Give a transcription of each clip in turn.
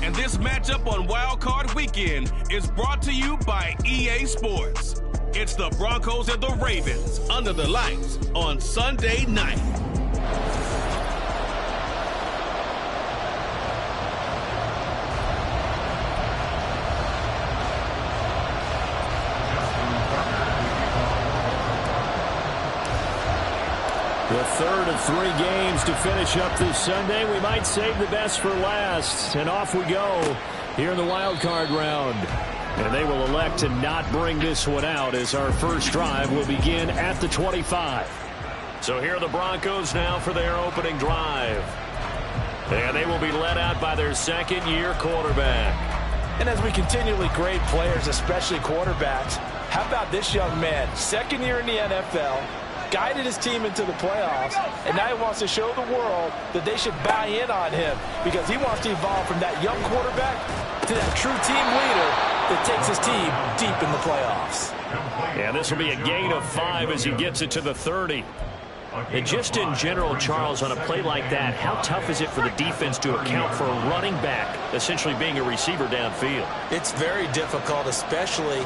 And this matchup on Wild Card Weekend is brought to you by EA Sports. It's the Broncos and the Ravens under the lights on Sunday night. The third of 3 games to finish up this Sunday. We might save the best for last. And off we go here in the wild card round. And they will elect to not bring this one out as our first drive will begin at the 25. So here are the Broncos now for their opening drive. And they will be led out by their second-year quarterback. And as we continually grade players, especially quarterbacks, how about this young man? Second year in the NFL. Guided his team into the playoffs, and now he wants to show the world that they should buy in on him because he wants to evolve from that young quarterback to that true team leader that takes his team deep in the playoffs. Yeah, this will be a gain of 5 as he gets it to the 30. And just in general, Charles, on a play like that, how tough is it for the defense to account for a running back essentially being a receiver downfield? It's very difficult, especially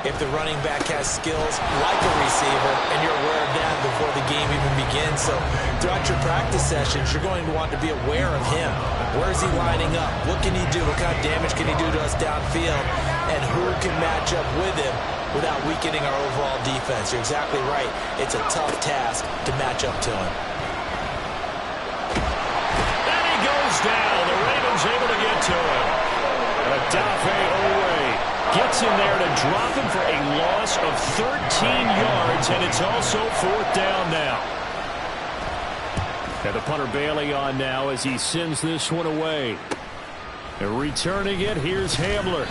if the running back has skills like a receiver and you're aware of that before the game even begins. So throughout your practice sessions, you're going to want to be aware of him. Where is he lining up? What can he do? What kind of damage can he do to us downfield? And who can match up with him without weakening our overall defense? You're exactly right. It's a tough task to match up to him. And he goes down. The Ravens able to get to him. Odafe Oweh gets in there to drop him for a loss of 13 yards, and it's also 4th down now. And the punter Bailey on now as he sends this one away. And returning it, here's Hamler.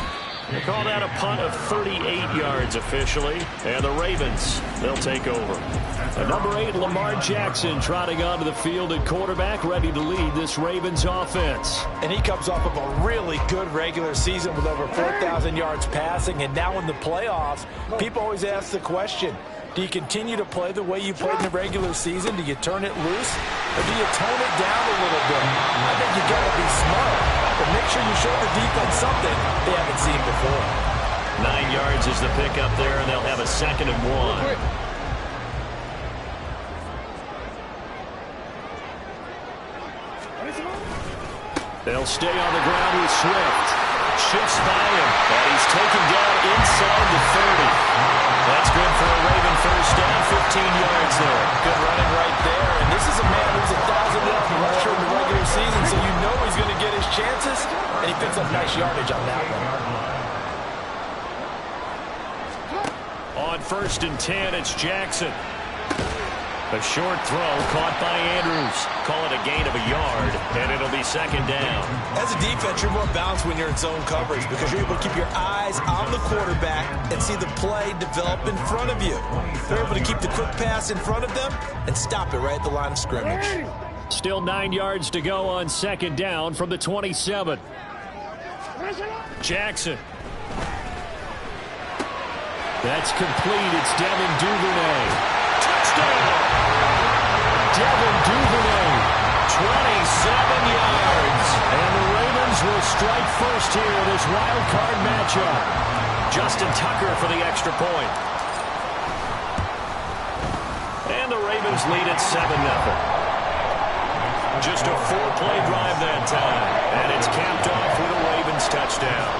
They call that a punt of 38 yards officially, and the Ravens, they'll take over. And number 8, Lamar Jackson, trotting onto the field at quarterback, ready to lead this Ravens offense. And he comes off of a really good regular season with over 4,000 yards passing, and now in the playoffs, people always ask the question, do you continue to play the way you played in the regular season? Do you turn it loose, or do you tone it down a little bit? I think you got to be smart, but make sure you show the defense something they haven't seen before. 9 yards is the pickup there, and they'll have a 2nd and 1. They'll stay on the ground with Swift. Shifts by him, and he's taken down inside the 30. That's good for a Raven first down, 15 yards there. Good running right there, and this is a man who's a 1,000-yard rusher in the regular season, so you know he's going to get his chances, and he picks up nice yardage on that one. On 1st and 10, it's Jackson. A short throw caught by Andrews. Call it a gain of a yard, and it'll be 2nd down. As a defense, you're more balanced when you're in zone coverage because you're able to keep your eyes on the quarterback and see the play develop in front of you. They're able to keep the quick pass in front of them and stop it right at the line of scrimmage. Still 9 yards to go on 2nd down from the 27. Jackson. That's complete. It's Devin Duvernay. Touchdown! Devin Duvernay, 27 yards. And the Ravens will strike first here in this wild card matchup. Justin Tucker for the extra point. And the Ravens lead at 7-0. Just a 4-play drive that time. And it's capped off with a Ravens touchdown.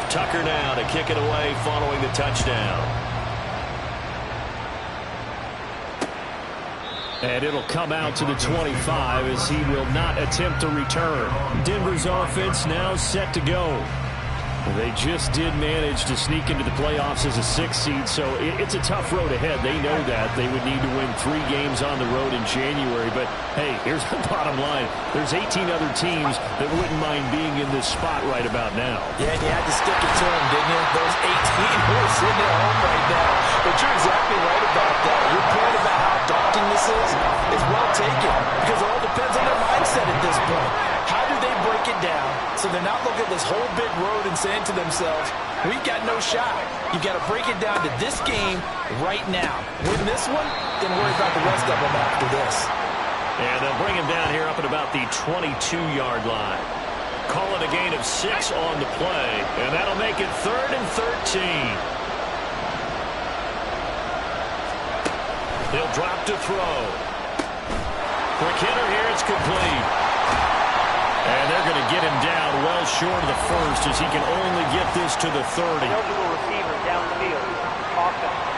Tucker now to kick it away following the touchdown. And it'll come out to the 25 as he will not attempt to return. Denver's offense now set to go. They just did manage to sneak into the playoffs as a 6th seed, so it's a tough road ahead. They know that. They would need to win 3 games on the road in January. But, hey, here's the bottom line. There's 18 other teams that wouldn't mind being in this spot right about now. Yeah, and you had to stick it to them, didn't you? Those 18 who are sitting at home right now. But you're exactly right about that. Your point about how daunting this is well taken because it all depends on their mindset at this point. How do they break it down so they're not looking at this whole big road and saying to themselves, we've got no shot. You've got to break it down to this game right now. Win this one, then worry about the rest of them after this. And they'll bring him down here up at about the 22-yard line. Call it a gain of 6 on the play, and that'll make it 3rd and 13. He'll drop to throw. Quick hitter here, it's complete. And they're going to get him down well short of the first as he can only get this to the 30. Eligible receiver downfield. Offense.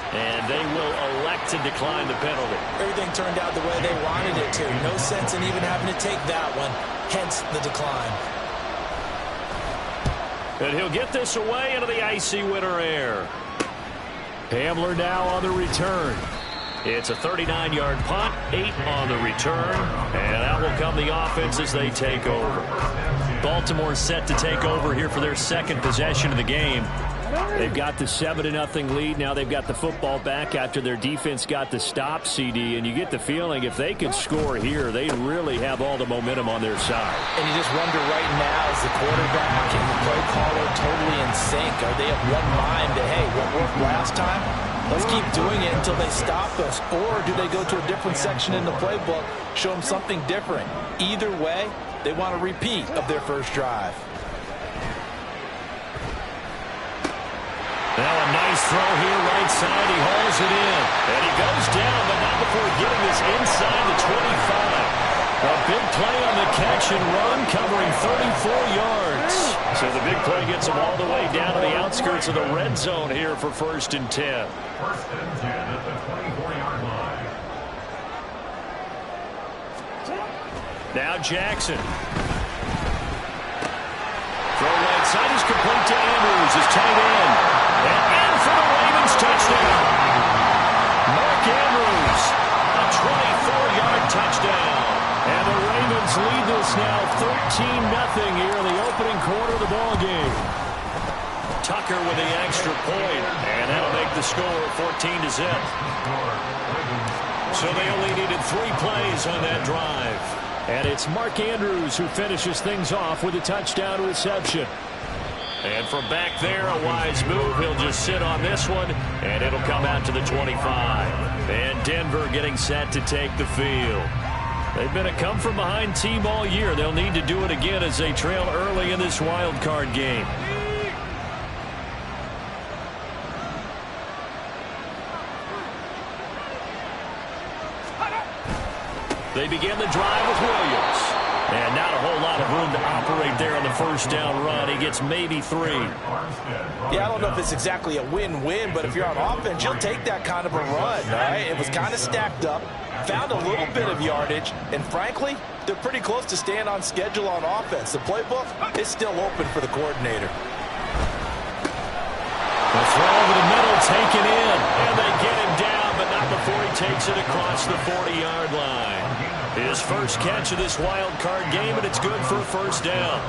And they will elect to decline the penalty. Everything turned out the way they wanted it to. No sense in even having to take that one, hence the decline. And he'll get this away into the icy winter air. Hamler now on the return. It's a 39-yard punt, 8 on the return, and out will come the offense as they take over. Baltimore set to take over here for their second possession of the game. They've got the 7-0 lead. Now they've got the football back after their defense got the stop, CD, and you get the feeling if they could score here, they'd really have all the momentum on their side. And you just wonder right now, is the quarterback and the play caller totally in sync? Are they of one mind that, hey, what worked last time? Let's keep doing it until they stop us. Or do they go to a different section in the playbook, show them something different? Either way, they want a repeat of their first drive. Now a nice throw here, right side. He hauls it in. And he goes down, but not before getting this inside the 25. A big play on the catch and run, covering 34 yards. So the big play gets him all the way down to the outskirts of the red zone here for 1st and 10. First and 10 at the 24-yard line. Now Jackson. Throw right side is complete to Andrews, his tight end. And in for the Ravens touchdown. Mark Andrews, a 24-yard touchdown. And the Ravens lead this now 13-0 here in the opening quarter of the ball game. Tucker with the extra point, and that'll make the score 14-0. So they only needed 3 plays on that drive. And it's Mark Andrews who finishes things off with a touchdown reception. And from back there, a wise move. He'll just sit on this one, and it'll come out to the 25. And Denver getting set to take the field. They've been a come-from-behind team all year. They'll need to do it again as they trail early in this wild card game. They begin the drive with Williams. And not a whole lot of room to operate there on the first down run. He gets maybe 3. Yeah, I don't know if it's exactly a win-win, but if you're on offense, you'll take that kind of a run, right? It was kind of stacked up, found a little bit of yardage, and frankly, they're pretty close to staying on schedule on offense. The playbook is still open for the coordinator. The throw over the middle taken in, and they get him down, but not before he takes it across the 40-yard line. His first catch of this wild card game, and it's good for a first down.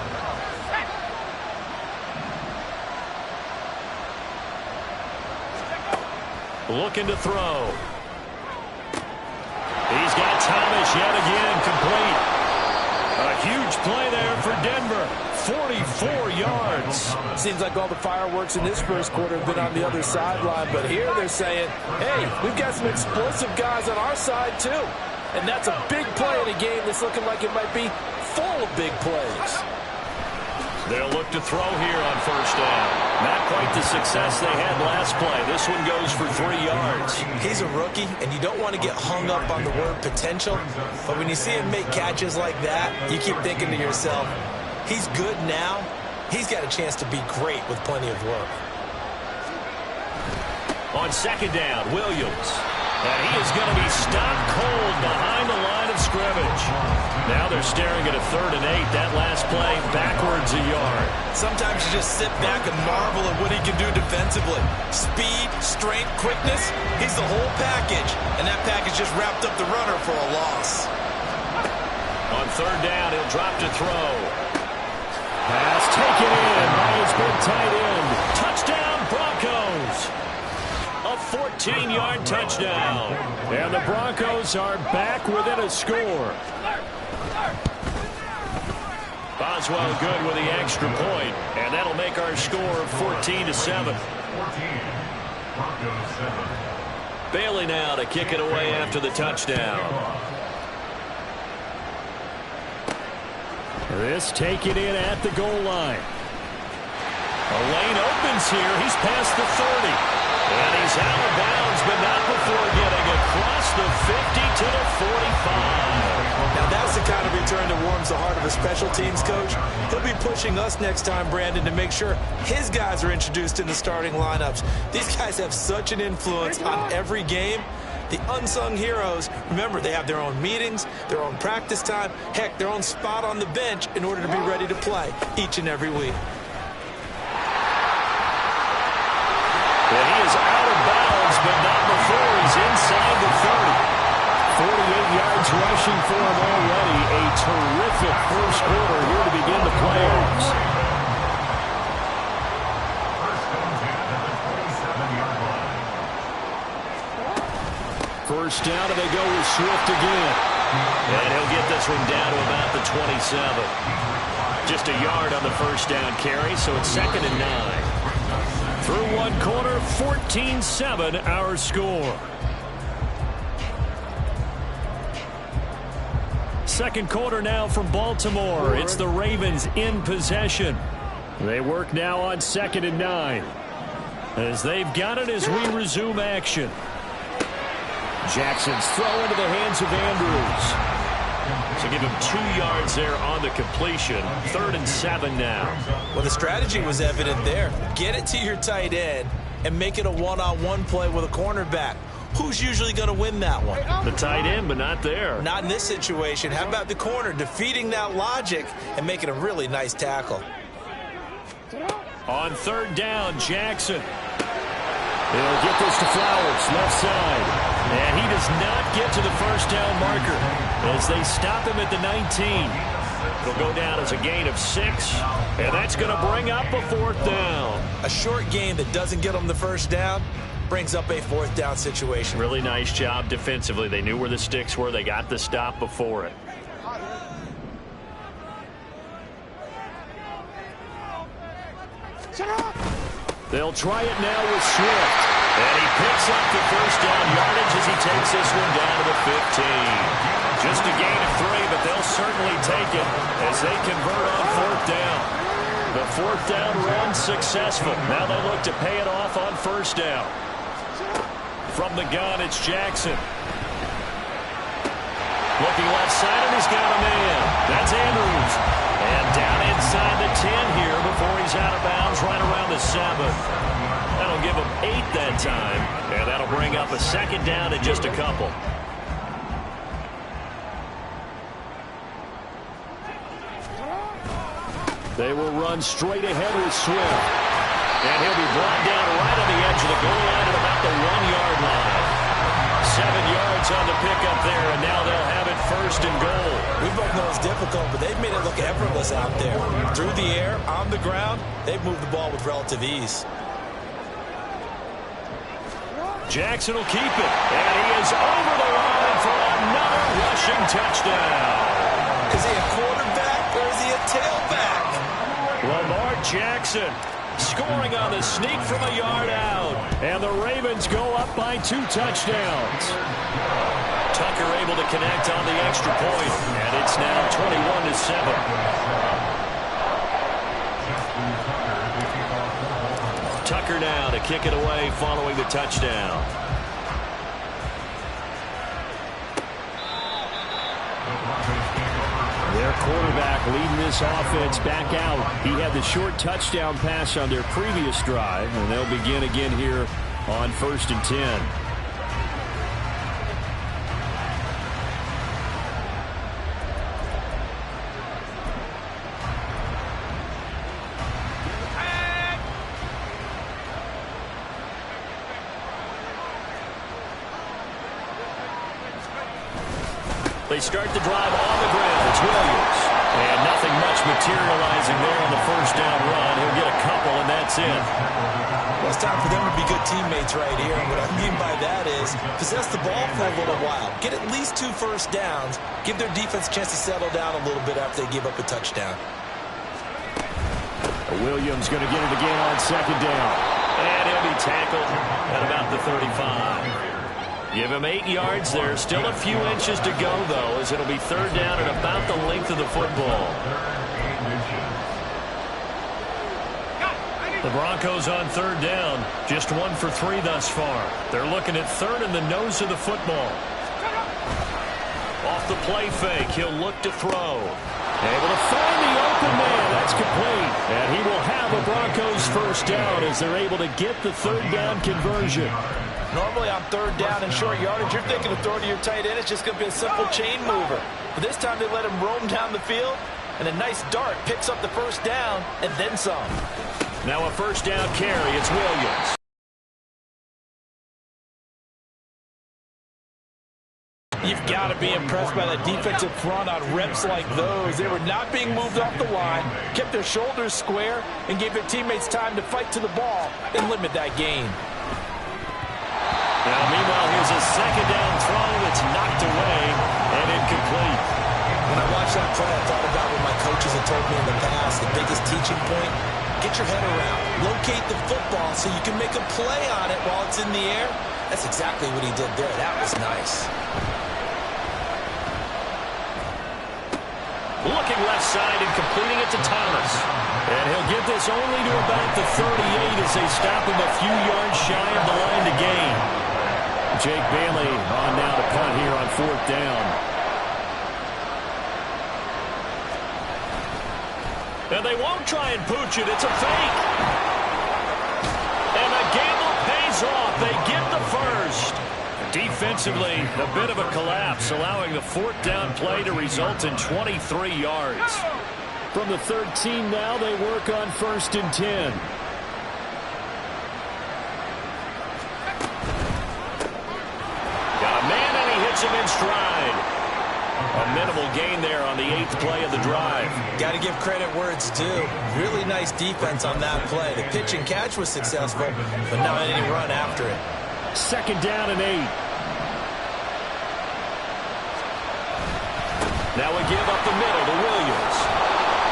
Looking to throw. He's got Thomas yet again, complete. A huge play there for Denver. 44 yards. Seems like all the fireworks in this first quarter have been on the other sideline, but here they're saying, hey, we've got some explosive guys on our side too. And that's a big play in a game that's looking like it might be full of big plays. They'll look to throw here on first down. Not quite the success they had last play. This one goes for 3 yards. He's a rookie, and you don't want to get hung up on the word potential. But when you see him make catches like that, you keep thinking to yourself, he's good now. He's got a chance to be great with plenty of work. On second down, Williams. And he is going to be stopped cold behind the line of scrimmage. Now they're staring at a 3rd and 8. That last play backwards a yard. Sometimes you just sit back and marvel at what he can do defensively. Speed, strength, quickness. He's the whole package. And that package just wrapped up the runner for a loss. On 3rd down, he'll drop to throw. Pass taken in by his big tight end. Touchdown, Broncos. A 14-yard touchdown. And the Broncos are back within a score. Boswell good with the extra point, and that'll make our score 14-7. Broncos 7. Bailey now to kick it away after the touchdown. This taken in at the goal line. A lane opens here. He's past the 30. And he's out of bounds, but not before getting across the 50 to the 45. Now that's the kind of return that warms the heart of a special teams coach. He'll be pushing us next time, Brandon, to make sure his guys are introduced in the starting lineups. These guys have such an influence on every game. The unsung heroes, remember, they have their own meetings, their own practice time, heck, their own spot on the bench in order to be ready to play each and every week. And he is out of bounds, but not before he's inside the 30. 48 yards rushing for him already. A terrific first quarter here to begin the playoffs. First down, and they go with Swift again. And he'll get this one down to about the 27. Just a yard on the first down carry, so it's 2nd and 9. Through one quarter, 14-7 our score. Second quarter now from Baltimore. It's the Ravens in possession. They work now on 2nd and 9. As they've got it as we resume action. Jackson's throw into the hands of Andrews. So give him 2 yards there on the completion. 3rd and 7 now. Well, the strategy was evident there. Get it to your tight end and make it a one-on-one play with a cornerback. Who's usually going to win that one? The tight end, but not there. Not in this situation. How about the corner defeating that logic and making a really nice tackle? On 3rd down, Jackson. He'll get this to Flowers, left side. And he does not get to the first down marker as they stop him at the 19. It'll go down as a gain of 6, and that's going to bring up a 4th down. A short gain that doesn't get them the first down brings up a 4th down situation. Really nice job defensively. They knew where the sticks were. They got the stop before it. They'll try it now with Swift. And he picks up the first down yardage as he takes this one down to the 15. Just a gain of 3, but they'll certainly take it as they convert on 4th down. The 4th down run successful. Now they look to pay it off on 1st down. From the gun, it's Jackson. Looking left side, and he's got a man. That's Andrews. And down inside the 10 here before he's out of bounds right around the 7. That'll give him 8 that time, and that'll bring up a 2nd down in just a couple. They will run straight ahead with Swift. And he'll be brought down right on the edge of the goal line at about the 1-yard line. 7 yards on the pickup there, and now they'll have it 1st and goal. We both know it's difficult, but they've made it look effortless out there. Through the air, on the ground, they've moved the ball with relative ease. Jackson will keep it, and he is over the line for another rushing touchdown. Is he a quarterback or is he a tailback? Lamar Jackson scoring on the sneak from a yard out. And the Ravens go up by 2 touchdowns. Tucker able to connect on the extra point, and it's now 21-7. Tucker now to kick it away following the touchdown. Their quarterback leading this offense back out. He had the short touchdown pass on their previous drive, and they'll begin again here on 1st and 10. They start the drive on the ground. It's Williams. And nothing much materializing there on the first down run. He'll get a couple, and that's it. Well, it's time for them to be good teammates right here. And what I mean by that is possess the ball for a little while. Get at least 2 first downs. Give their defense a chance to settle down a little bit after they give up a touchdown. Williams going to get it again on 2nd down. And he'll be tackled at about the 35. Give him 8 yards there. Still a few inches to go, though, as it'll be third down at about the length of the football. The Broncos on third down. Just 1 for 3 thus far. They're looking at third in the nose of the football. Off the play fake, he'll look to throw. Able to find the open man. That's complete. And he will have a Broncos first down as they're able to get the third down conversion. Normally on third down and short yardage, you're thinking of throwing to your tight end. It's just going to be a simple chain mover. But this time they let him roam down the field, and a nice dart picks up the first down and then some. Now a first down carry. It's Williams. You've got to be impressed by the defensive front on reps like those. They were not being moved off the line, kept their shoulders square, and gave their teammates time to fight to the ball and limit that gain. Now, meanwhile, here's a second down throw that's knocked away and incomplete. When I watched that play, I thought about what my coaches had told me in the past. The biggest teaching point, get your head around. Locate the football so you can make a play on it while it's in the air. That's exactly what he did there. That was nice. Looking left side and completing it to Thomas. And he'll get this only to about the 38 as they stop him a few yards shy of the line to gain. Jake Bailey on now to punt here on fourth down. And they won't try and pooch it. It's a fake. And the gamble pays off. They get the first. Defensively, a bit of a collapse, allowing the fourth down play to result in 23 yards. From the 13 now, they work on 1st and 10. Got a man, and he hits him in stride. A minimal gain there on the 8th play of the drive. Got to give credit where it's due. Really nice defense on that play. The pitch and catch was successful, but not any run after it. Second down and 8. Now we give up the middle to Williams.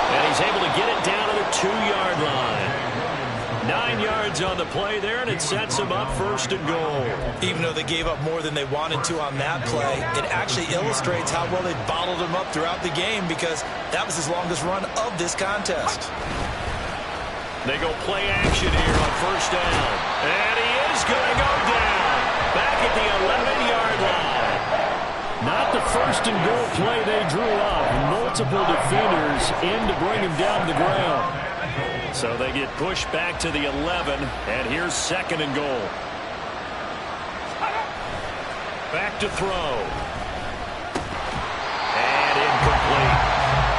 And he's able to get it down to the 2-yard line. 9 yards on the play there, and it sets him up 1st and goal. Even though they gave up more than they wanted to on that play, it actually illustrates how well they bottled him up throughout the game, because that was his longest run of this contest. They go play action here on 1st down. And he is going to go down. Back at the 11-yard line. Not the 1st and goal play they drew up. Multiple defenders in to bring him down to the ground. So they get pushed back to the 11, and here's 2nd and goal. Back to throw. And incomplete.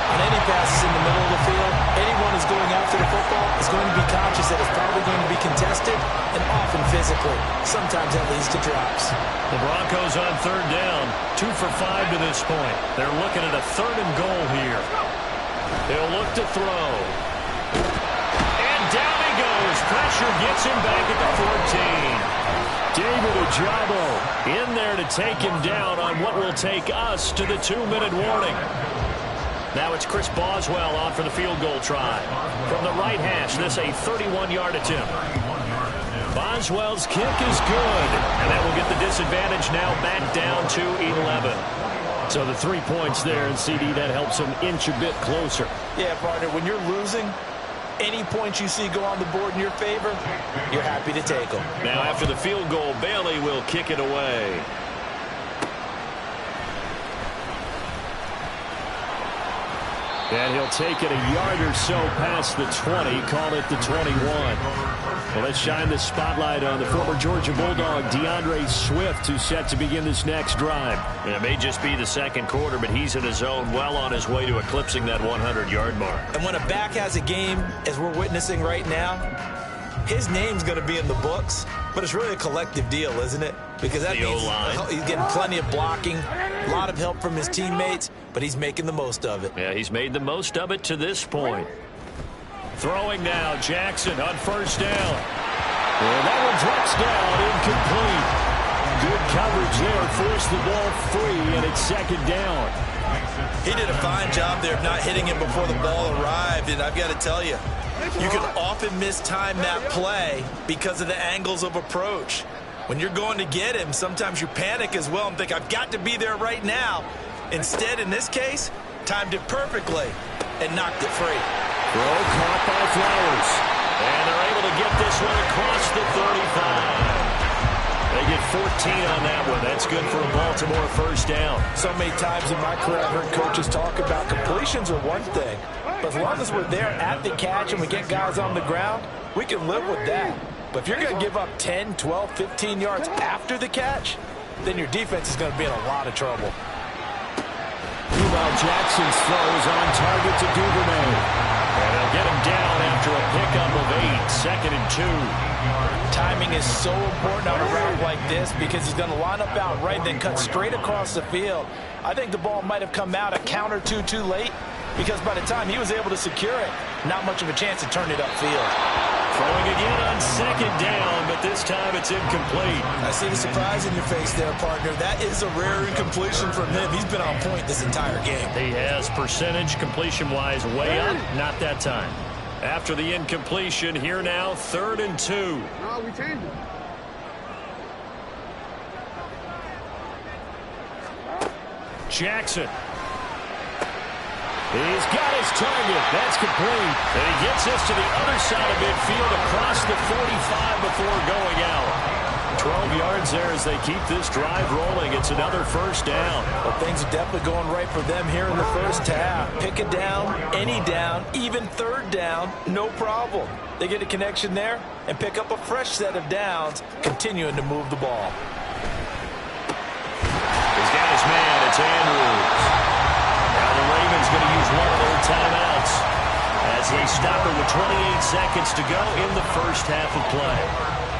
On any passes in the middle of the field, anyone who's going after the football is going to be conscious that it's probably going to be contested, and often physically. Sometimes that leads to drops. The Broncos on 3rd down, 2 for 5 to this point. They're looking at a 3rd and goal here. They'll look to throw. And down he goes. Pressure gets him back at the 14. David Ojabo in there to take him down on what will take us to the 2-minute warning. Now it's Chris Boswell on for the field goal try. From the right hash, this a 31-yard attempt. Boswell's kick is good, and that will get the disadvantage now back down to 11. So the 3 points there, and CD, that helps him inch a bit closer. Yeah, partner, when you're losing, any points you see go on the board in your favor, you're happy to take them. Now after the field goal, Bailey will kick it away. And he'll take it a yard or so past the 20, call it the 21. Well, let's shine the spotlight on the former Georgia Bulldog, DeAndre Swift, who's set to begin this next drive. And it may just be the 2nd quarter, but he's in his zone, well on his way to eclipsing that 100-yard mark. And when a back has a game, as we're witnessing right now, his name's going to be in the books, but it's really a collective deal, isn't it? Because that means he's getting plenty of blocking, a lot of help from his teammates, but he's making the most of it. Yeah, he's made the most of it to this point. Throwing now, Jackson on 1st down. And that one drops down, incomplete. Good coverage there, forced the ball free, and it's 2nd down. He did a fine job there of not hitting him before the ball arrived, and I've got to tell you, You can often mistime that play because of the angles of approach. When you're going to get him, sometimes you panic as well and think, I've got to be there right now. Instead, in this case, timed it perfectly and knocked it free. Throw caught by Flowers. And they're able to get this one across the 35. They get 14 on that one. That's good for a Baltimore first down. So many times in my career I've heard coaches talk about completions are one thing. But as long as we're there at the catch and we get guys on the ground, we can live with that. But if you're going to give up 10, 12, 15 yards after the catch, then your defense is going to be in a lot of trouble. Meanwhile, Jackson's throw is on target to Duvernay. And they'll get him down after a pickup of 8, 2nd and 2. Timing is so important on a route like this because he's going to line up out right, then cut straight across the field. I think the ball might have come out a count or two too late because by the time he was able to secure it, not much of a chance to turn it upfield. Throwing again on 2nd down, but this time it's incomplete. I see the surprise in your face there, partner. That is a rare incompletion from him. He's been on point this entire game. He has percentage completion-wise way up, not that time. After the incompletion, here now, 3rd and 2. No, we changed it. Jackson. He's got his target. That's complete. And he gets this to the other side of midfield across the 45 before going out. 12 yards there as they keep this drive rolling. It's another first down. Well, things are definitely going right for them here in the first half. Pick it down, any down, even 3rd down, no problem. They get a connection there and pick up a fresh set of downs, continuing to move the ball. He's got his man. It's Andrews. Now the Ravens going to use one of their timeouts as they stop it with 28 seconds to go in the first half of play.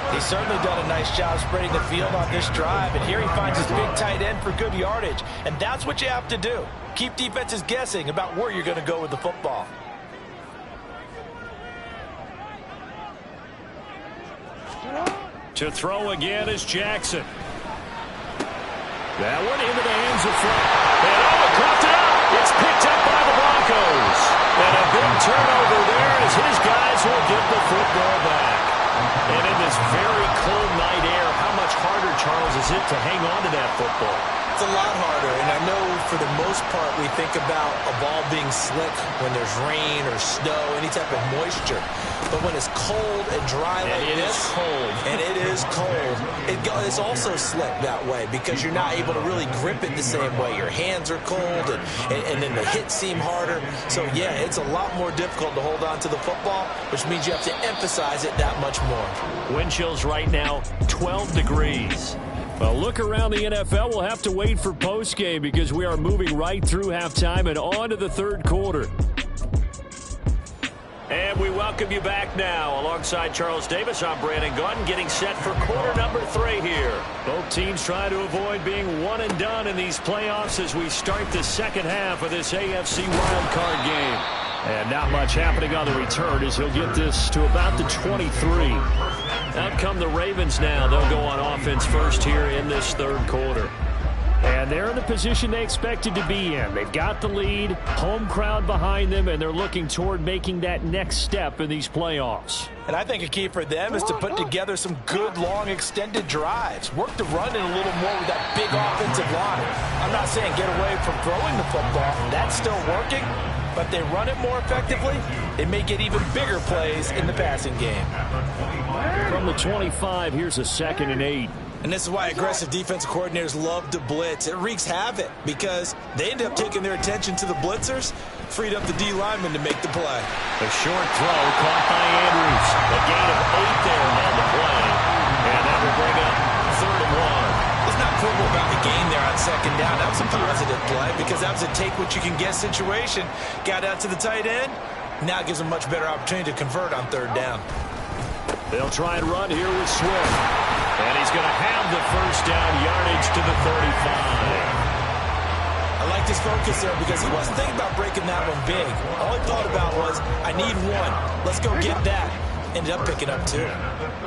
He's certainly done a nice job spreading the field on this drive, and here he finds his big tight end for good yardage, and that's what you have to do. Keep defenses guessing about where you're going to go with the football. To throw again is Jackson. That one into the hands of Frank. And caught it up. It's picked up by the Broncos. And a big turnover there as his guys will get the football back. And in this very cold night air, how much harder, Charles, is it to hang on to that football? It's a lot harder, and I know for the most part we think about a ball being slick when there's rain or snow, any type of moisture. But when it's cold and dry like this, and it is cold, it's also slick that way because you're not able to really grip it the same way. Your hands are cold, and then the hits seem harder. So, yeah, it's a lot more difficult to hold on to the football, which means you have to emphasize it that much more. Wind chills right now, 12 degrees. Well, look around the NFL. We'll have to wait for postgame because we are moving right through halftime and on to the 3rd quarter. And we welcome you back now. Alongside Charles Davis, I'm Brandon Gaudin, getting set for quarter number 3 here. Both teams trying to avoid being one and done in these playoffs as we start the second half of this AFC wildcard game. And not much happening on the return as he'll get this to about the 23. Out come the Ravens now. They'll go on offense first here in this 3rd quarter. And they're in the position they expected to be in. They've got the lead, home crowd behind them, and they're looking toward making that next step in these playoffs. And I think a key for them is to put together some good, long, extended drives. Work the run in a little more with that big offensive line. I'm not saying get away from throwing the football. That's still working. But they run it more effectively, they may get even bigger plays in the passing game. From the 25, here's a 2nd and 8. And this is why aggressive defensive coordinators love to blitz. It wreaks havoc because they end up taking their attention to the blitzers, freed up the D lineman to make the play. A short throw caught by Andrews. A gain of 8 there on the play. And that will bring up 3rd and 1. It's not quibble about the gain there on 2nd down. That was a positive play because that was a take-what-you-can-get situation. Got out to the tight end. Now gives them much better opportunity to convert on 3rd down. They'll try and run here with Swift. And he's going to have the first down yardage to the 35. I like his focus there because he wasn't thinking about breaking that one big. All he thought about was, I need one. Let's go get that. Ended up picking up 2.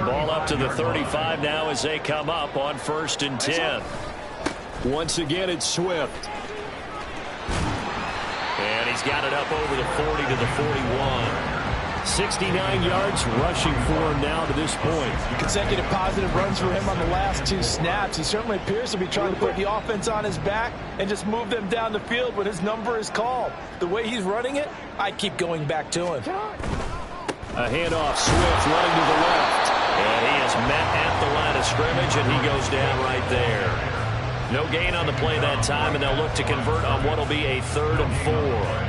Ball up to the 35 now as they come up on 1st and 10. Once again, it's Swift. And he's got it up over the 40 to the 41. 69 yards rushing for him now to this point. Consecutive positive runs for him on the last 2 snaps. He certainly appears to be trying to put the offense on his back and just move them down the field when his number is called. The way he's running it, I keep going back to him. A handoff, Swift running to the left. And he is met at the line of scrimmage, and he goes down right there. No gain on the play that time, and they'll look to convert on what will be a 3rd and 4.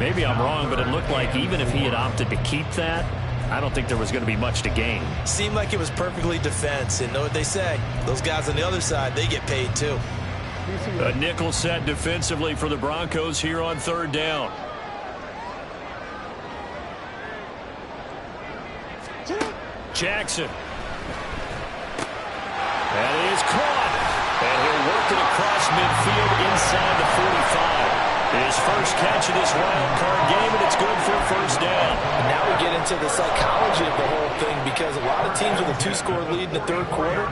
Maybe I'm wrong, but it looked like even if he had opted to keep that, I don't think there was going to be much to gain. Seemed like it was perfectly defense. And know what they say? Those guys on the other side, they get paid too. A nickel set defensively for the Broncos here on 3rd down. Jackson. That is caught. And he'll work it across midfield inside the 45. His first catch of this wild card game, and it's good for a 1st down. And now we get into the psychology of the whole thing, because a lot of teams with a 2-score lead in the 3rd quarter,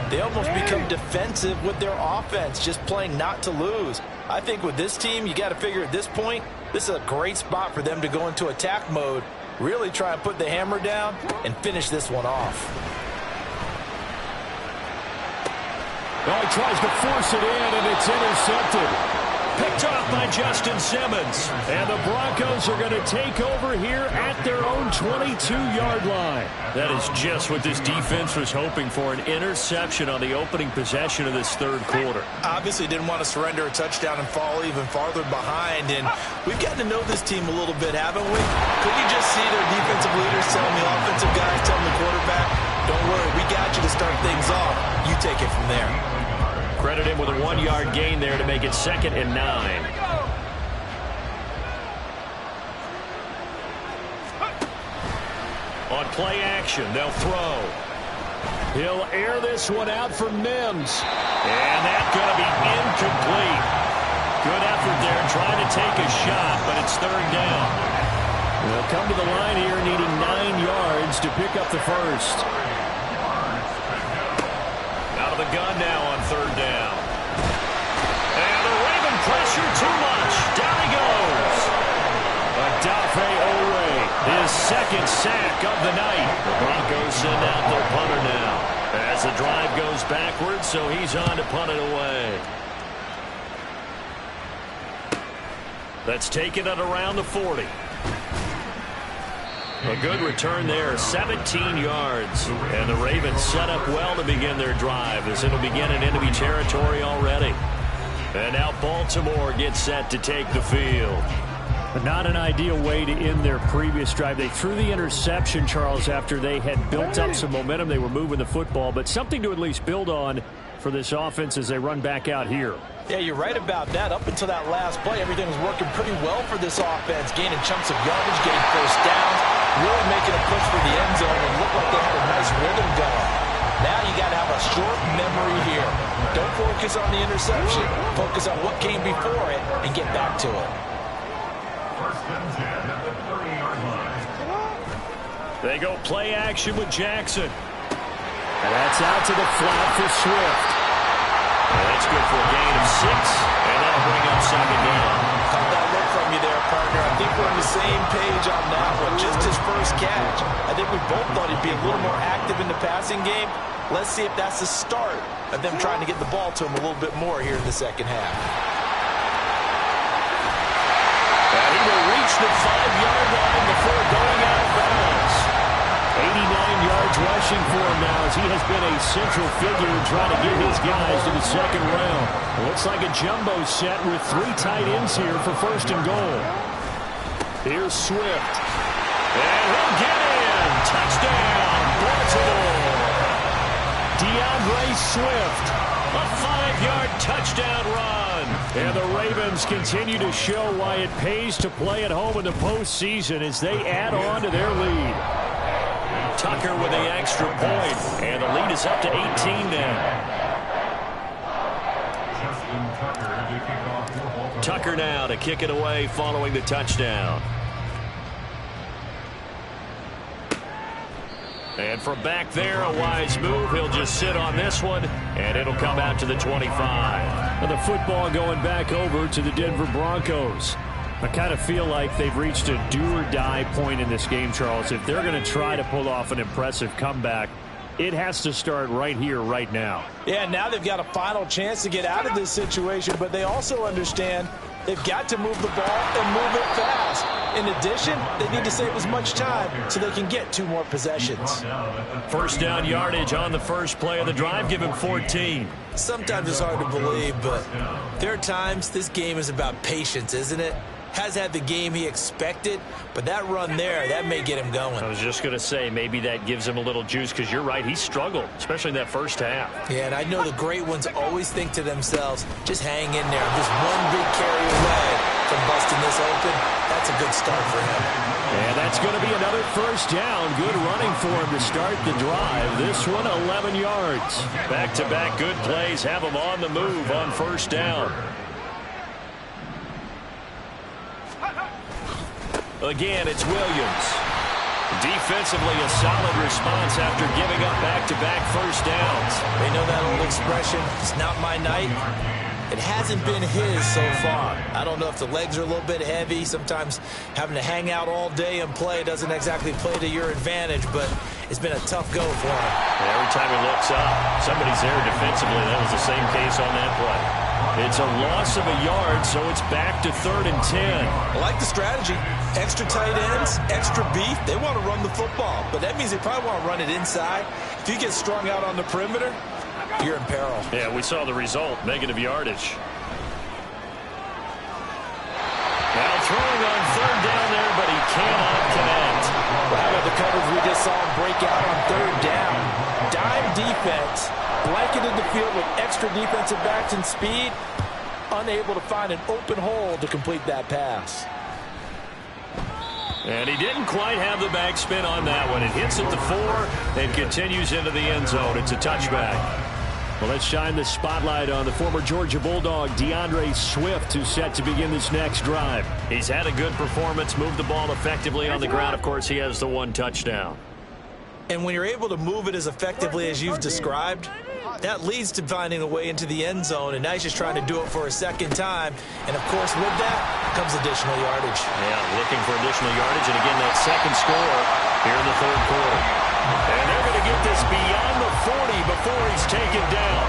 they almost become defensive with their offense, just playing not to lose. I think with this team, you got to figure at this point, this is a great spot for them to go into attack mode, really try and put the hammer down and finish this one off. Well, he tries to force it in, and it's intercepted. Picked off by Justin Simmons. And the Broncos are going to take over here at their own 22-yard line. That is just what this defense was hoping for, an interception on the opening possession of this 3rd quarter. Obviously didn't want to surrender a touchdown and fall even farther behind. And we've gotten to know this team a little bit, haven't we? Could you just see their defensive leaders telling the offensive guys, telling the quarterback, don't worry, we got you to start things off. You take it from there. Credit him with a 1-yard gain there to make it 2nd and 9. On play action, they'll throw. He'll air this one out for Mims. And that's going to be incomplete. Good effort there trying to take a shot, but it's 3rd down. They'll come to the line here needing 9 yards to pick up the 1st. Out of the gun now on 3rd down. And the Raven pressure too much. Down he goes. Odafe Oweh, his 2nd sack of the night. The Broncos send out their punter now as the drive goes backwards, so he's on to punt it away. That's taken at around the 40. A good return there, 17 yards. And the Ravens set up well to begin their drive as it'll begin in enemy territory already. And now Baltimore gets set to take the field. But not an ideal way to end their previous drive. They threw the interception, Charles, after they had built up some momentum. They were moving the football, but something to at least build on for this offense as they run back out here. Yeah, you're right about that. Up until that last play, everything was working pretty well for this offense, gaining chunks of yardage, getting 1st downs, really making a push for the end zone, and looked like they had a nice rhythm going. Now you got to have a short memory here. Don't focus on the interception. Focus on what came before it and get back to it. 1st and 10 at the 30-yard line. They go play action with Jackson. And that's out to the flat for Swift. And that's good for a gain of 6, and that'll bring up 2nd down. Caught that look from you there, partner. I think we're on the same page on that one. Just his 1st catch. I think we both thought he'd be a little more active in the passing game. Let's see if that's the start of them trying to get the ball to him a little bit more here in the 2nd half. And he will reach the 5-yard line before going out of bounds. 89 yards rushing for him now as he has been a central figure in trying to get his guys to the 2nd round. Looks like a jumbo set with 3 tight ends here for 1st and goal. Here's Swift. And he'll get in. Touchdown, Baltimore. DeAndre Swift. A 5-yard touchdown run. And the Ravens continue to show why it pays to play at home in the postseason as they add on to their lead. Tucker with the extra point, and the lead is up to 18 now. Tucker now to kick it away following the touchdown. And from back there, a wise move. He'll just sit on this one, and it'll come out to the 25. And the football going back over to the Denver Broncos. I kind of feel like they've reached a do-or-die point in this game, Charles. If they're going to try to pull off an impressive comeback, it has to start right here, right now. Yeah, now they've got a final chance to get out of this situation, but they also understand they've got to move the ball and move it fast. In addition, they need to save as much time so they can get 2 more possessions. First down yardage on the first play of the drive. Give him 14. Sometimes it's hard to believe, but there are times this game is about patience, isn't it? Has had the game he expected, but that run there, that may get him going. I was just going to say, maybe that gives him a little juice, because you're right, he struggled, especially in that first half. Yeah, and I know the great ones always think to themselves, just hang in there. I'm just one big carry away from busting this open. That's a good start for him. And that's going to be another first down. Good running for him to start the drive. This one, 11 yards. Back-to-back good plays have him on the move on first down. Again, it's Williams. Defensively, a solid response after giving up back-to-back first downs. They know that old expression, it's not my night. It hasn't been his so far. I don't know if the legs are a little bit heavy. Sometimes having to hang out all day and play doesn't exactly play to your advantage, but it's been a tough go for him. And every time he looks up, somebody's there defensively. That was the same case on that play. It's a loss of a yard, so it's back to 3rd and 10. I like the strategy. Extra tight ends, extra beef. They want to run the football, but that means they probably want to run it inside. If you get strung out on the perimeter, you're in peril. Yeah, we saw the result, negative yardage. Now throwing on 3rd down there, but he cannot connect. Well, how about the coverage we just saw him break out on 3rd down? Dime defense, blanketed the field with extra defensive backs and speed, unable to find an open hole to complete that pass. And he didn't quite have the backspin on that one. It hits at the 4 and continues into the end zone. It's a touchback. Well, let's shine the spotlight on the former Georgia Bulldog, DeAndre Swift, who's set to begin this next drive. He's had a good performance, moved the ball effectively on the ground. Of course, he has the 1 touchdown. And when you're able to move it as effectively as you've described, that leads to finding a way into the end zone, and now he's just trying to do it for a second time. And, of course, with that comes additional yardage. Yeah, looking for additional yardage, and again, that second score here in the 3rd quarter. And they're going to get this beyond the 40 before he's taken down.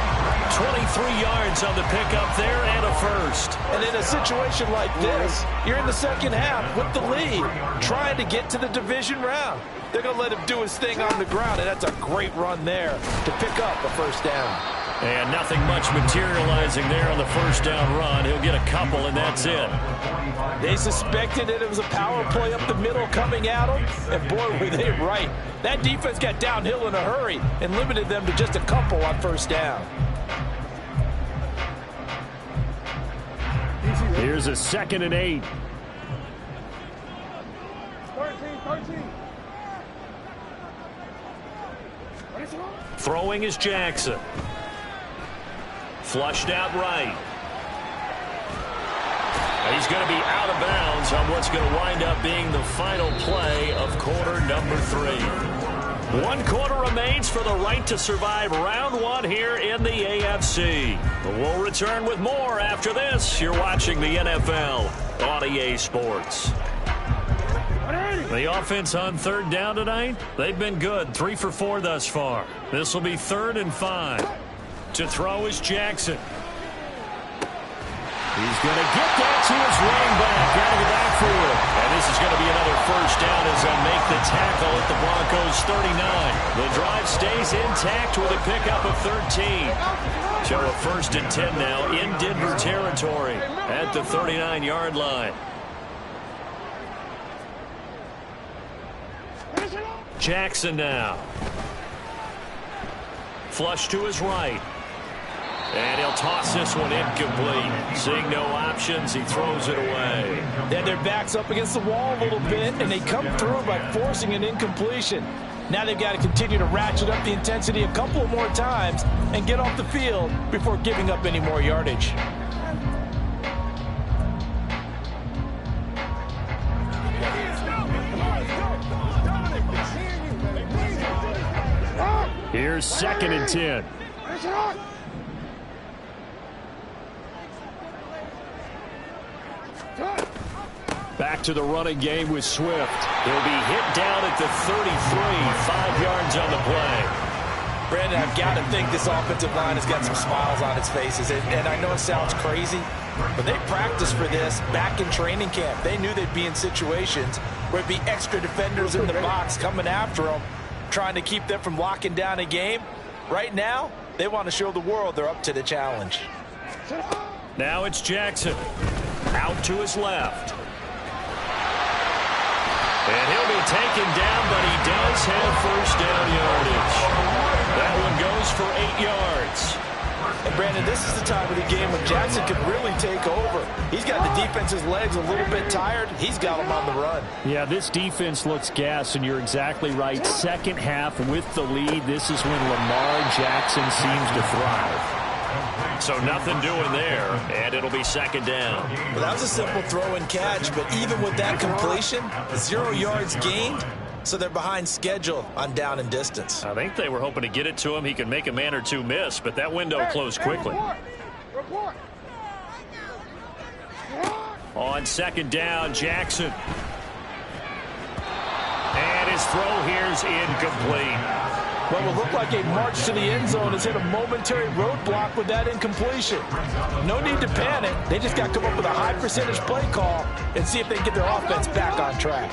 23 yards on the pickup there and a first. And in a situation like this, you're in the second half with the lead, trying to get to the division round. They're going to let him do his thing on the ground, and that's a great run there to pick up a first down. And nothing much materializing there on the first down run. He'll get a couple, and that's it. They suspected that it was a power play up the middle coming at them, and boy, were they right. That defense got downhill in a hurry and limited them to just a couple on first down. Here's a 2nd and 8. 13. Throwing is Jackson. Flushed out right. He's going to be out of bounds on what's going to wind up being the final play of quarter number 3. 1 quarter remains for the right to survive round 1 here in the AFC. We'll return with more after this. You're watching the NFL on EA Sports. The offense on 3rd down tonight, they've been good. 3 for 4 thus far. This will be 3rd and 5. To throw is Jackson. He's going to get that to his running back out of the backfield. And this is going to be another first down as they make the tackle at the Broncos 39. The drive stays intact with a pickup of 13. So a 1st and 10 now in Denver territory at the 39-yard line. Jackson now. Flush to his right. And he'll toss this one incomplete. Seeing no options, he throws it away. Then their back's up against the wall a little bit, and they come through by forcing an incompletion. Now they've got to continue to ratchet up the intensity a couple more times and get off the field before giving up any more yardage. Here's 2nd and 10. Back to the running game with Swift. He'll be hit down at the 33, 5 yards on the play. Brandon, I've got to think this offensive line has got some smiles on its faces. And I know it sounds crazy, but they practiced for this back in training camp. They knew they'd be in situations where it'd be extra defenders in the box coming after them, trying to keep them from locking down a game. Right now, they want to show the world they're up to the challenge. Now it's Jackson. Out to his left. And he'll be taken down, but he does have first down yardage. That one goes for 8 yards. And Brandon, this is the time of the game when Jackson can really take over. He's got the defense's legs a little bit tired. He's got them on the run. Yeah, this defense looks gassed, and you're exactly right. Second half with the lead, this is when Lamar Jackson seems to thrive. So nothing doing there, and it'll be second down. Well, that was a simple throw and catch, but even with that completion, 0 yards gained, so they're behind schedule on down and distance. I think they were hoping to get it to him. He could make a man or two miss, but that window closed quickly. On second down, Jackson. And his throw here's incomplete. What will look like a march to the end zone has hit a momentary roadblock with that incompletion. No need to panic. They just got to come up with a high percentage play call and see if they can get their offense back on track.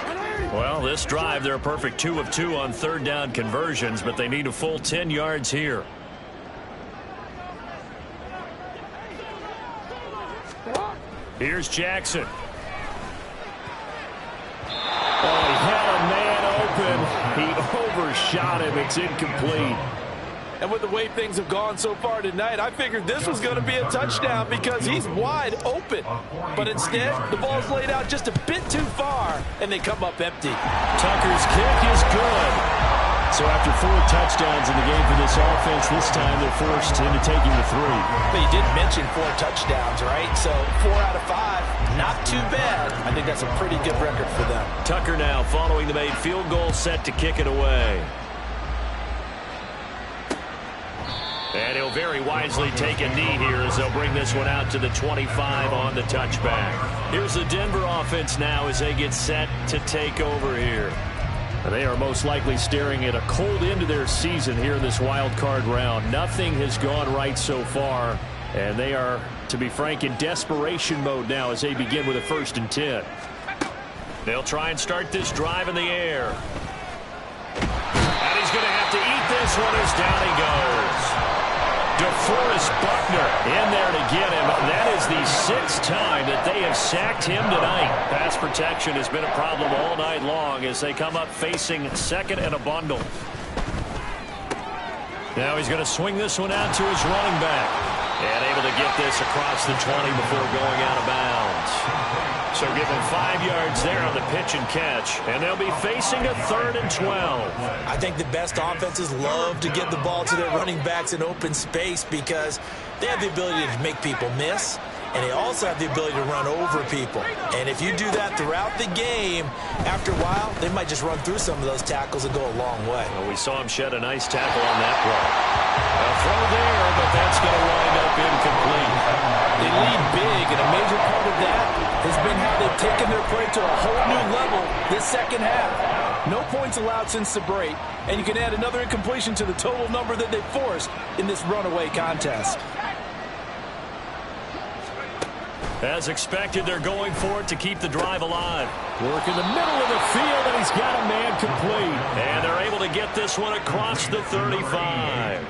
Well, this drive, they're a perfect 2 of 2 on third down conversions, but they need a full 10 yards here. Here's Jackson. Oh, he had a man open. He overshot him. It's incomplete. And with the way things have gone so far tonight, I figured this was going to be a touchdown because he's wide open. But instead, the ball's laid out just a bit too far, and they come up empty. Tucker's kick is good. So after 4 touchdowns in the game for this offense, this time they're forced into taking the 3. But you did mention 4 touchdowns, right? So 4 out of 5, not too bad. I think that's a pretty good record for them. Tucker now following the made field goal, set to kick it away. And he'll very wisely take a knee here as they'll bring this one out to the 25 on the touchback. Here's the Denver offense now as they get set to take over here. They are most likely staring at a cold end to their season here in this wild card round. Nothing has gone right so far, and they are, to be frank, in desperation mode now as they begin with a 1st and 10. They'll try and start this drive in the air. And he's going to have to eat this one as down he goes. DeForest Buckner in there to get him. That is the 6th time that they have sacked him tonight. Pass protection has been a problem all night long as they come up facing 2nd and a bundle. Now he's going to swing this one out to his running back. And able to get this across the 20 before going out of bounds. So give him 5 yards there on the pitch and catch. And they'll be facing a 3rd and 12. I think the best offenses love to get the ball to their running backs in open space because they have the ability to make people miss. And they also have the ability to run over people. And if you do that throughout the game, after a while, they might just run through some of those tackles and go a long way. Well, we saw him shed a nice tackle on that play. A throw there, but that's going to wind up incomplete. They lead big, and a major part of that has been how they've taken their play to a whole new level this second half. No points allowed since the break, and you can add another incompletion to the total number that they forced in this runaway contest. As expected, they're going for it to keep the drive alive. Work in the middle of the field, and he's got a man complete. And they're able to get this one across the 35.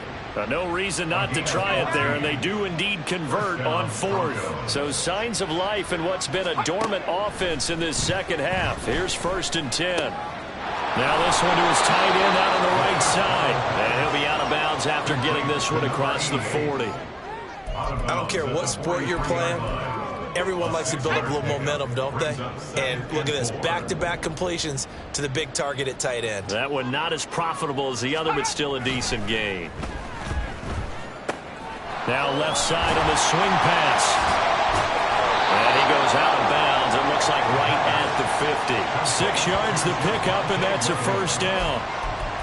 No reason not to try it there, and they do indeed convert on 4th. So signs of life in what's been a dormant offense in this second half. Here's 1st and 10. Now this one to his tight end out on the right side. And he'll be out of bounds after getting this one across the 40. I don't care what sport you're playing. Everyone likes to build up a little momentum, don't they? And look at this, back-to-back completions to the big target at tight end. That one not as profitable as the other, but still a decent gain. Now left side on the swing pass. And he goes out of bounds. It looks like right at the 50. 6 yards the pickup, and that's a 1st down.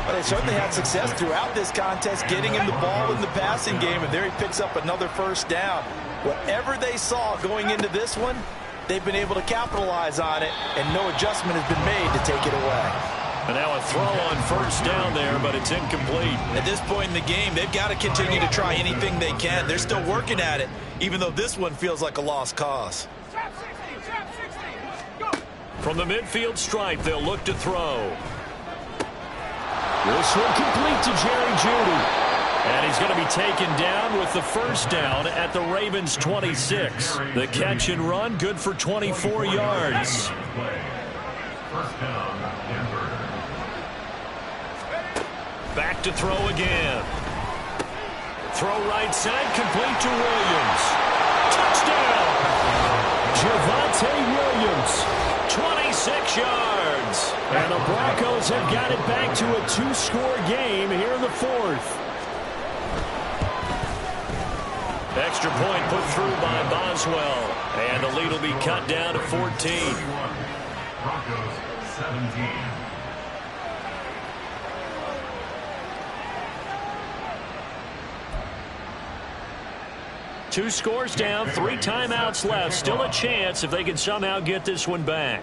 Well, they certainly had success throughout this contest getting him the ball in the passing game, and there he picks up another 1st down. Whatever they saw going into this one, they've been able to capitalize on it, and no adjustment has been made to take it away. And now a throw on first down there, but it's incomplete. At this point in the game, they've got to continue to try anything they can. They're still working at it, even though this one feels like a lost cause. From the midfield stripe, they'll look to throw. This one complete to Jerry Jeudy. And he's going to be taken down with the first down at the Ravens' 26. The catch and run, good for 24 yards. First down, Denver. Back to throw again. Throw right side, complete to Williams. Touchdown! Javonte Williams, 26 yards. And the Broncos have got it back to a 2-score game here in the fourth. Extra point put through by Boswell. And the lead will be cut down to 14. Broncos 17. Two scores down, 3 timeouts left. Still a chance if they can somehow get this one back.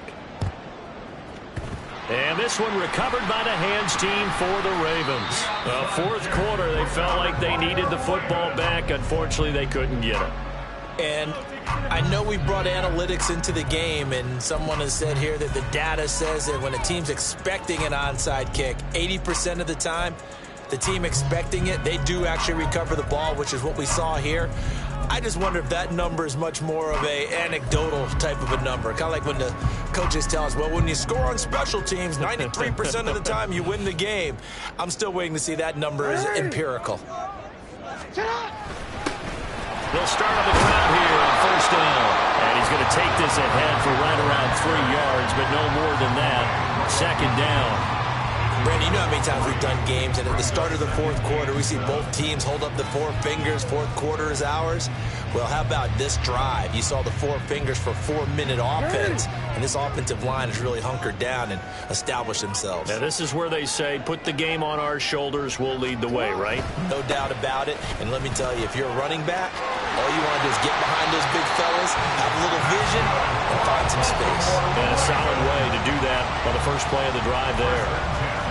And this one recovered by the hands team for the Ravens. Fourth quarter, they felt like they needed the football back. Unfortunately, they couldn't get it. And I know we brought analytics into the game, and someone has said here that the data says that when a team's expecting an onside kick, 80% of the time, the team expecting it, they do actually recover the ball, which is what we saw here. I just wonder if that number is much more of a anecdotal type of a number. Kind of like when the coaches tell us, well, when you score on special teams, 93% of the time you win the game. I'm still waiting to see that number is empirical. They'll start on the ground here on first down. And he's going to take this ahead for right around 3 yards, but no more than that. Second down. Brandon, you know how many times we've done games, and at the start of the fourth quarter, we see both teams hold up the 4 fingers, fourth quarter is ours. Well, how about this drive? You saw the 4 fingers for 4-minute offense, and this offensive line has really hunkered down and established themselves. Now, this is where they say, put the game on our shoulders, we'll lead the way, right? No doubt about it, and let me tell you, if you're a running back, all you want to do is get behind those big fellas, have a little vision, and find some space. And a solid way to do that on the first play of the drive there.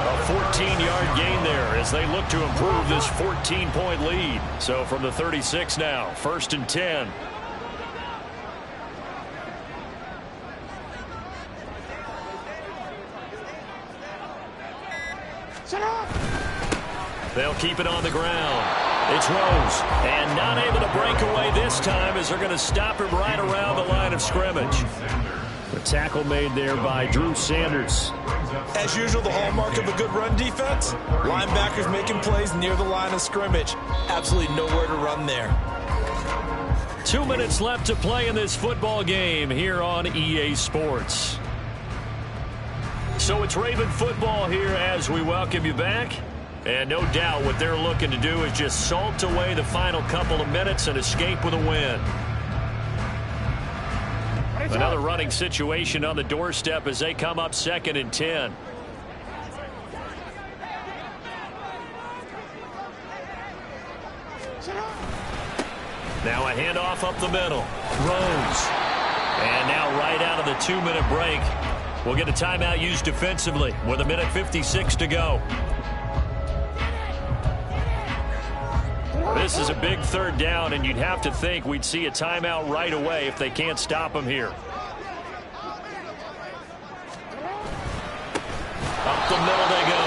A 14-yard gain there as they look to improve this 14-point lead. So from the 36 now, first and 10. They'll keep it on the ground. It's Rose, and not able to break away this time as they're going to stop him right around the line of scrimmage. The tackle made there by Drew Sanders. As usual, the hallmark of a good run defense, linebackers making plays near the line of scrimmage. Absolutely nowhere to run there. 2 minutes left to play in this football game here on EA Sports. So it's Raven football here as we welcome you back. And no doubt what they're looking to do is just salt away the final couple of minutes and escape with a win. Another running situation on the doorstep as they come up second and 10. Now a handoff up the middle. Rose. And now right out of the 2-minute break, we'll get a timeout used defensively with 1:56 to go. This is a big third down, and you'd have to think we'd see a timeout right away if they can't stop them here. Up the middle they go.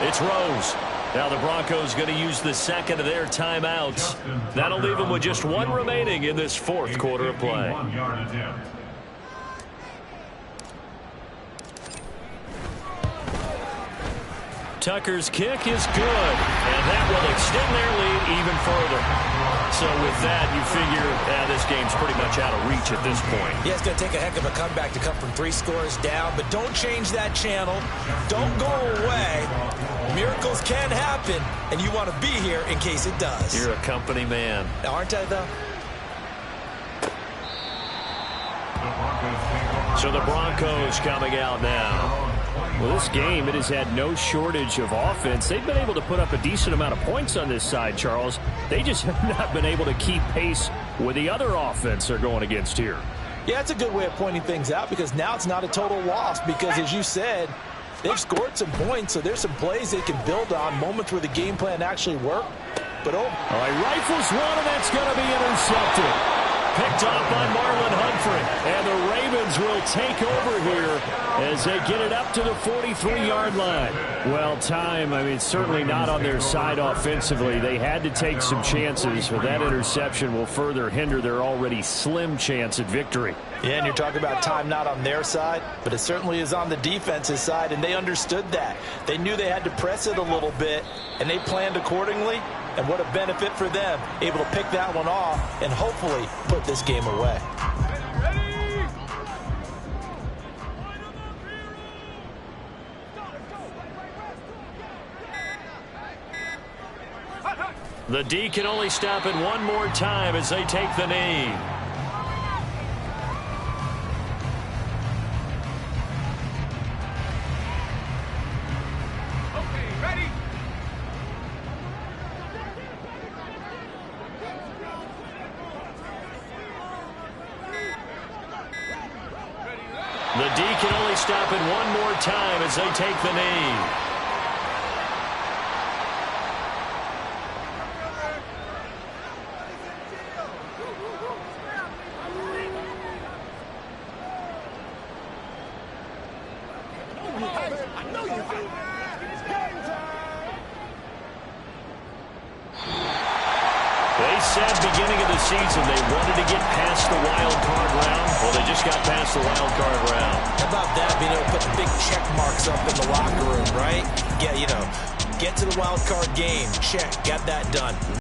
It's Rose. Now the Broncos going to use the second of their timeouts. That'll leave them with just 1 remaining in this fourth quarter of play. Tucker's kick is good, and that will extend their lead even further. So with that, you figure this game's pretty much out of reach at this point. Yeah, it's going to take a heck of a comeback to come from 3 scores down, but don't change that channel. Don't go away. Miracles can happen, and you want to be here in case it does. You're a company man. Aren't I, though? So the Broncos coming out now. Well, this game, it has had no shortage of offense. They've been able to put up a decent amount of points on this side, Charles. They just have not been able to keep pace with the other offense they're going against here. Yeah, that's a good way of pointing things out because now it's not a total loss because, as you said, they've scored some points, so there's some plays they can build on, moments where the game plan actually worked. But all right, rifles one, and that's going to be intercepted. Picked off by Marlon Humphrey. And the Ravens will take over here as they get it up to the 43-yard line. Well, certainly not on their side offensively. They had to take some chances, but that interception will further hinder their already slim chance at victory. Yeah, and you're talking about time not on their side, but it certainly is on the defense's side, and they understood that. They knew they had to press it a little bit, and they planned accordingly. And what a benefit for them, able to pick that one off and hopefully put this game away. The D can only stop it one more time as they take the knee. The D can only stop it one more time as they take the knee. They said beginning of the season they wanted to get past the wild card round. Well, they just got past the wild card round. How about that, being able to put the big check marks up in the locker room, right? Yeah, get to the wild card game. Check, got that done.